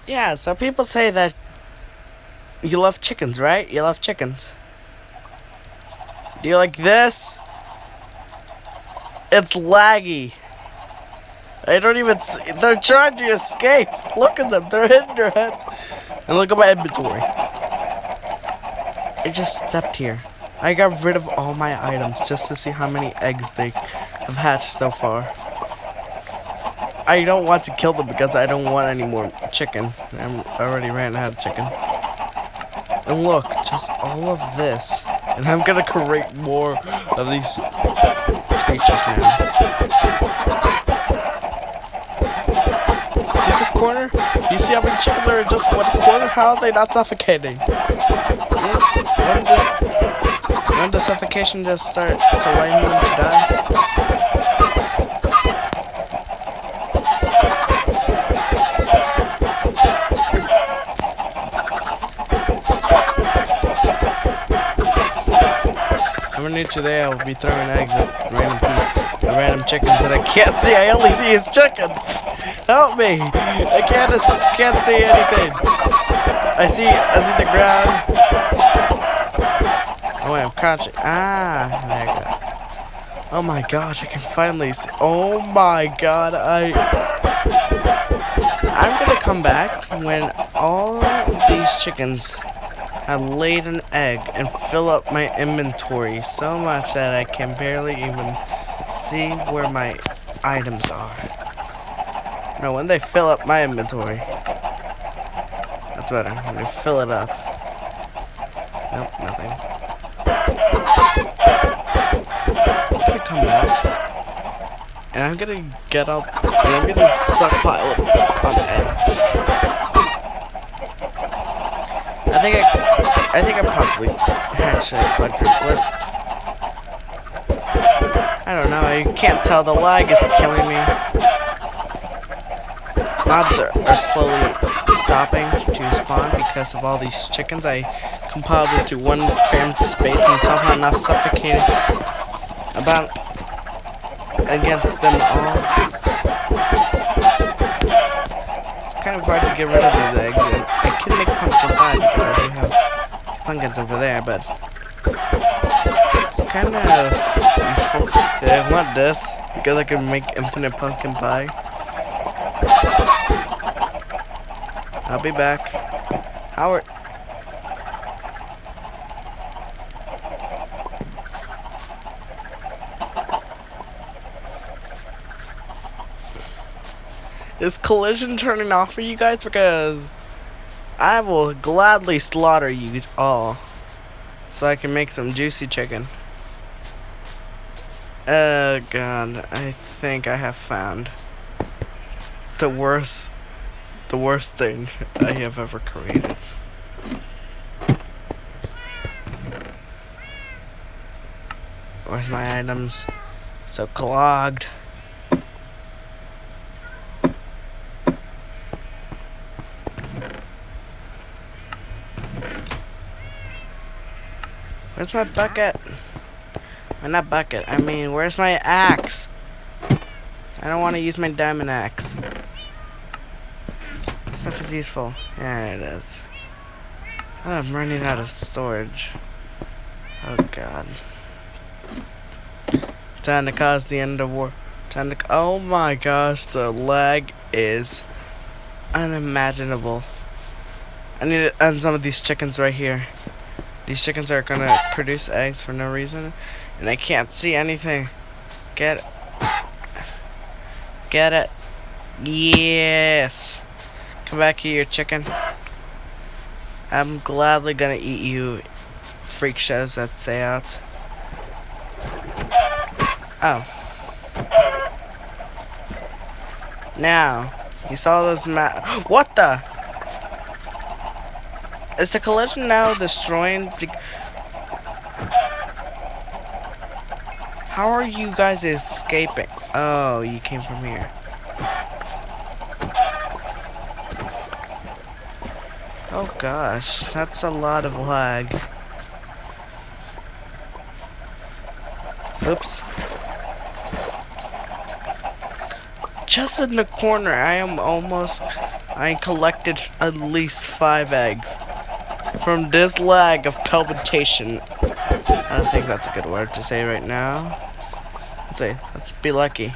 Yeah, so people say that you love chickens, right? You love chickens. Do you like this? It's laggy. They don't even. They're trying to escape. Look at them. They're hitting their heads. And look at my inventory. I just stepped here. I got rid of all my items just to see how many eggs they have hatched so far. I don't want to kill them because I don't want any more chicken. I already ran out of chicken. And look, just all of this. And I'm gonna create more of these creatures now. See this corner? You see how many chickens are in just one corner? How are they not suffocating? When does suffocation just start colliding them to die? I'm new today. I'll be throwing eggs at random chickens that I can't see. I only see his chickens. Help me! I can't see anything. I see the ground. Oh wait, I'm crouching. Ah, there you go. Oh my gosh, I can finally see. Oh my god, I'm gonna come back when all these chickens have laid an egg and fill up my inventory so much that I can barely even see where my items are. No, when they fill up my inventory. That's better. When they fill it up. Nope, nothing. I'm gonna come back. And I'm gonna get up. And I'm gonna stockpile it on eggs. I think I possibly actually quadruple it. I don't know. I can't tell. The lag is killing me. Mobs are slowly stopping to spawn because of all these chickens. I compiled into one cramped space and somehow not suffocated about against them all. It's kind of hard to get rid of these eggs. And I can make pumpkin pie because I do have pumpkins over there, but it's kind of useful. I want this because I can make infinite pumpkin pie. I'll be back. Howard. Is collision turning off for you guys? Because I will gladly slaughter you all so I can make some juicy chicken. Oh god, I think I have found the worst thing I have ever created. Where's my items? So clogged. Where's my bucket? Or not bucket, I mean, where's my axe? I don't want to use my diamond axe. Stuff is useful. There it is. Oh, I'm running out of storage. Oh god. Time to cause the end of war. Oh my gosh, the lag is unimaginable. I need to end some of these chickens right here. These chickens are gonna produce eggs for no reason, and I can't see anything. Get it. Get it. Yes. Come back here, chicken. I'm gladly gonna eat you, freak shows that say out. Oh. Now, you saw those what the? Is the collision now destroying? How are you guys escaping? Oh, you came from here. Oh gosh, that's a lot of lag. Oops. Just in the corner, I am almost I collected at least 5 eggs from this lag of palpitation. I don't think that's a good word to say right now. Let's say, let's be lucky.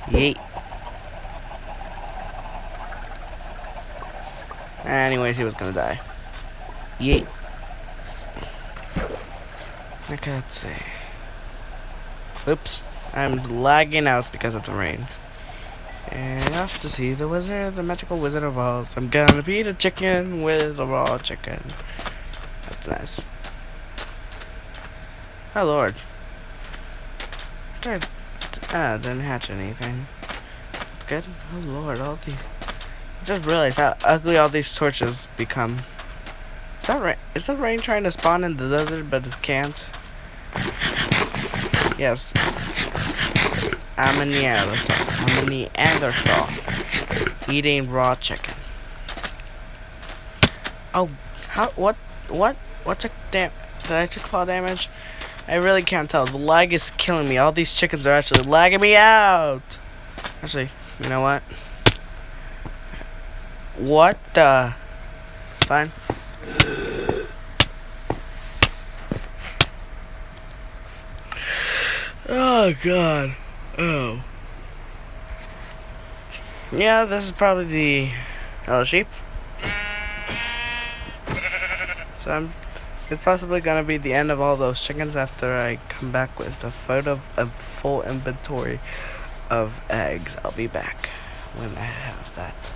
Yeet. Anyways, he was gonna die. Yeet. Okay, let's see. Oops. I'm lagging out because of the rain. And off to see the wizard, the magical Wizard of Oz. I'm gonna beat a chicken with a raw chicken. That's nice. Oh lord. Didn't hatch anything. That's good. Oh lord, all these. I just realized how ugly all these torches become. Is that rain trying to spawn in the desert but it can't? Yes. I'm a Neanderthal eating raw chicken. Oh, what took did I take fall damage? I really can't tell. The lag is killing me. All these chickens are actually lagging me out. Actually, you know what? What the? Fine. Oh god. Oh. Yeah, this is probably the hello sheep. So it's possibly gonna be the end of all those chickens after I come back with a photo of full inventory of eggs. I'll be back when I have that.